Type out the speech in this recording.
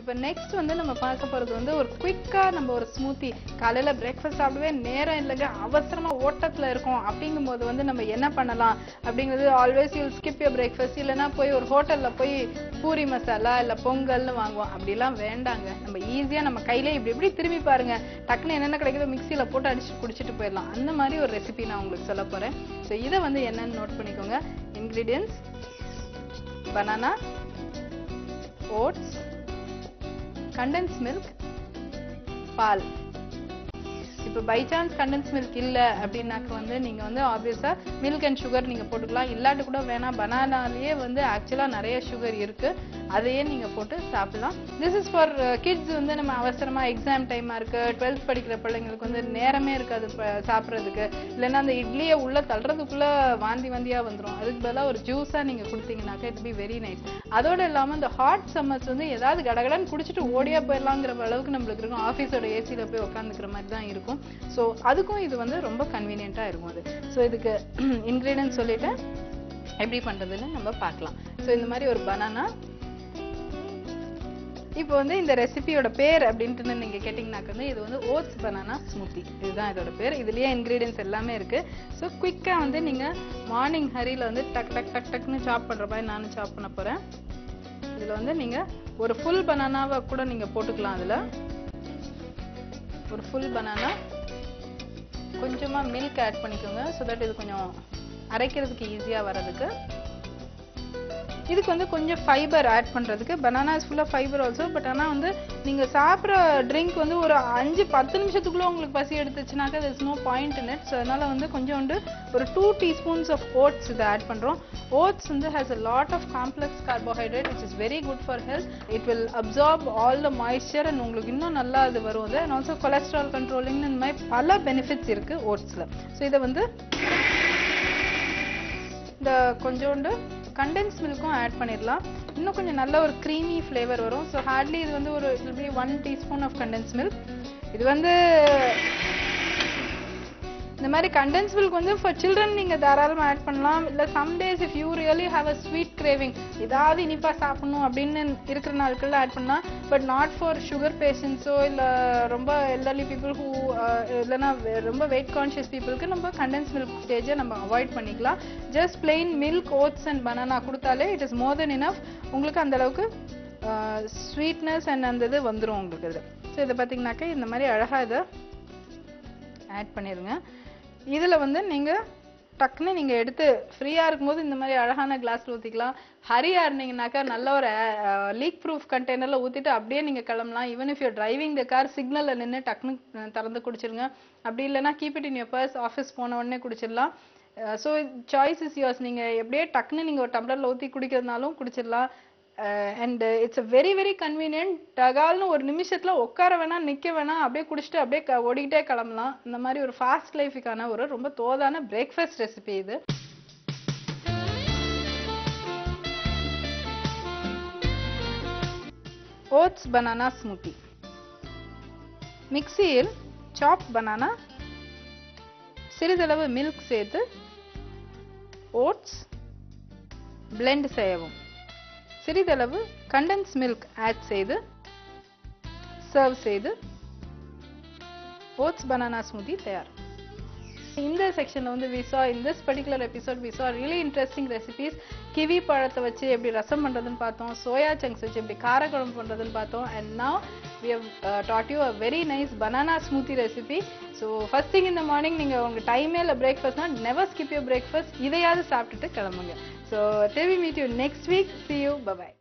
இப்போ நெக்ஸ்ட் வந்து நம்ம பார்க்க போறது வந்து ஒரு குயிக்கா நம்ம ஒரு ஸ்மூத்தி காலையில பிரேக்ஃபாஸ்ட் சாப்பிடவே நேரம் இல்லைங்க அவசரமா ஓட்டத்துல இருக்கோம் அப்படிங்கும்போது வந்து நம்ம என்ன பண்ணலாம் அப்படிங்கிறது always you skip your breakfast இல்லைன்னா போய் ஒரு ஹோட்டல்ல போய் பூரி மசாலா இல்ல பொங்கல்னு வாங்குவோம் அப்படிலாம் வேண்டாங்க நம்ம ஈஸியா நம்ம கையிலே இப்படி இப்படி திரும்பி பாருங்க டக்குன்னு என்னென்ன கிடைக்குதோ மிக்சியில போட்டு அடிச்சு குடிச்சிட்டு போயிடலாம் அந்த மாதிரி ஒரு ரெசிபி நான் உங்களுக்கு சொல்ல போறேன் ஸோ இதை வந்து என்னன்னு நோட் பண்ணிக்கோங்க ingredients banana oats condensed milk பால் இப்போ பை சான்ஸ் கண்டென்ஸ் மில்க் இல்ல அப்படின்னாக்க வந்து நீங்க வந்து ஆப்வியஸா மில்க் அண்ட் சுகர் நீங்க போட்டுக்கலாம் இல்லாட்டி கூட வேணா பனானாலேயே வந்து ஆக்சுவலா நிறைய சுகர் இருக்கு அதையே நீங்க போட்டு சாப்பிடலாம் திஸ் இஸ் ஃபார் கிட்ஸ் வந்து நம்ம அவசரமா எக்ஸாம் டைமா இருக்கு 12th படிக்கிற பிள்ளைங்களுக்கு வந்து நேரமே இருக்காது சாப்பிட்றதுக்கு இல்லைன்னா அந்த இட்லியை உள்ள தள்ளுறதுக்குள்ள வாந்தியா வந்துடும் அதுக்கு பதிலாக ஒரு ஜூஸா நீங்க கொடுத்தீங்கன்னாக்கா இட் பி வெரி நைஸ் அதோட இல்லாம இந்த ஹாட் சம்மர்ஸ் வந்து ஏதாவது கடகடன்னு குடிச்சிட்டு ஓடியா போயிடலாங்கிற அளவுக்கு நம்மளுக்கு இருக்கும் ஆஃபீஸோட ஏசியில போய் உட்காந்துக்கிற மாதிரி தான் இருக்கும் ஸோ அதுக்கும் இது வந்து ரொம்ப கன்வீனியன்ட்டா இருக்கும் அது ஸோ இதுக்கு இன்கிரீடியன்ட் சொல்லிட்டு எப்படி பண்றதுன்னு நம்ம பார்க்கலாம் ஸோ இந்த மாதிரி ஒரு பனானா இப்போ வந்து இந்த ரெசிபியோட பேர் அப்படின்ட்டு நீங்க கேட்டீங்கன்னாக்க வந்து இது வந்து ஓட்ஸ் பனானா ஸ்மூத்தி இதுதான் இதோட பேர் இதுலயே இன்கிரீடியன்ஸ் எல்லாமே இருக்கு ஸோ குயிக்கா வந்து நீங்க மார்னிங் ஹரியில வந்து டக் டக் டக் டக்னு சாப் பண்ற மாதிரி நானும் சாப் பண்ண போறேன் இதுல வந்து நீங்க ஒரு ஃபுல் பனானாவை கூட நீங்க போட்டுக்கலாம் அதுல ஒரு ஃபுல் பனானா கொஞ்சமா மில்க் ஆட் பண்ணிக்கோங்க ஸோ தட் இது கொஞ்சம் அரைக்கிறதுக்கு ஈஸியா வர்றதுக்கு இதுக்கு வந்து கொஞ்சம் ஃபைபர் ஆட் பண்றதுக்கு banana is full of fibre also but ஆனால் வந்து நீங்க சாப்பிட்ற ட்ரிங்க் வந்து ஒரு 5-10 நிமிஷத்துக்குள்ள உங்களுக்கு பசி எடுத்துச்சுனாக்கா there's no point in it so அதனால வந்து கொஞ்சோண்டு ஒரு 2 teaspoons of oats இதை ஆட் பண்றோம் oats வந்து has a lot of complex carbohydrate which is very good for health it will absorb all the moisture and உங்களுக்கு இன்னும் நல்லா அது வரும் அது and also cholesterol controlling இந்த மாதிரி பல பெனிஃபிட்ஸ் இருக்கு ஓட்ஸ்ல ஸோ இதை வந்து இந்த கொஞ்சோண்டு கண்டென்ஸ் மில்க்கும் ஆட் பண்ணிடலாம் இன்னும் கொஞ்சம் நல்ல ஒரு க்ரீமி ஃப்ளேவர் வரும் ஸோ ஹார்ட்லி இது வந்து ஒரு 1 டீஸ்பூன் ஆஃப் கண்டென்ஸ் மில்க் இது வந்து இந்த மாதிரி கண்டென்ஸ் மில்க் வந்து ஃபார் சில்ட்ரன் நீங்க தாராளமாக ஆட் பண்ணலாம் இல்லை some days if you really have a sweet craving ஏதாவது இனிப்பா சாப்பிடணும் அப்படின்னு இருக்கிற நாட்களில் ஆட் பண்ணலாம் பட் நாட் ஃபார் சுகர் பேஷண்ட்ஸோ இல்லை ரொம்ப எல்டர்லி பீப்புள் ஹூ இல்லைன்னா ரொம்ப வெயிட் கான்ஷியஸ் பீப்புளுக்கு நம்ம கண்டென்ஸ் மில்க் ஸ்டேஜை நம்ம அவாய்ட் பண்ணிக்கலாம் just plain milk oats and banana கொடுத்தாலே it is more then enough உங்களுக்கு அந்த அளவுக்கு ஸ்வீட்னஸ் அண்ட் அந்த இது வந்துடும் உங்களுக்கு இது ஸோ இதை பார்த்தீங்கன்னாக்கா இந்த மாதிரி அழகா இதை ஆட் பண்ணிடுங்க இதுல வந்து நீங்க டக்குன்னு நீங்க எடுத்து ஃப்ரீயா இருக்கும்போது இந்த மாதிரி அழகான கிளாஸ்ல ஊத்திக்கலாம் ஹரியா இருந்தீங்கன்னாக்கா நல்ல ஒரு லீக் ப்ரூஃப் கண்டெய்னர்ல ஊத்திட்டு அப்படியே நீங்க கிளம்பலாம் even if you driving the car சிக்னல்ல நின்று டக்குன்னு திறந்து குடிச்சிருங்க அப்படி இல்லைன்னா keep it in your purse office போன உடனே குடிச்சிடலாம் ஸோ சாய்ஸ் இஸ் யோர்ஸ் நீங்க எப்படியே டக்குன்னு நீங்க ஒரு டம்ளர்ல ஊத்தி குடிக்கிறதுனாலும் குடிச்சிடலாம் and it's a very very convenient டகால்னு ஒரு நிமிஷத்துல உட்கார வேணாம் நிக்க வேணாம் அப்படியே குடிச்சிட்டு அப்படியே ஓடிக்கிட்டே கிளம்பலாம் இந்த மாதிரி ஒரு ஃபாஸ்ட் லைஃபுக்கான ஒரு ரொம்ப தோதான பிரேக்ஃபாஸ்ட் ரெசிபி இது ஓட்ஸ் பனானா ஸ்மூத்தி மிக்சியில் சாப் பனானா சிறிதளவு மில்க் சேர்த்து ஓட்ஸ் பிளெண்ட் செய்யவும் சிறிதளவு கண்டென்ஸ் மில்க் ஆட் செய்து சர்வ் செய்து ஓட்ஸ் பனானா ஸ்மூத்தி தயார் இந்த செக்ஷன்ல வந்து we saw in this particular episode we saw really interesting recipes kiwi பழத்தை வச்சு எப்படி ரசம் பண்றதுன்னு பார்த்தோம் சோயா சங்க்ஸ் வச்சு எப்படி காரக்குழம்பு பண்றதுன்னு பார்த்தோம் and now we have taught you a very nice banana smoothie recipe so first thing in the morning நீங்க உங்க டைமே இல்ல பிரேக்ஃபாஸ்ட்னா never skip your breakfast இதையாவது சாப்பிட்டுட்டு கிளம்புங்க so till we meet you next week see you bye bye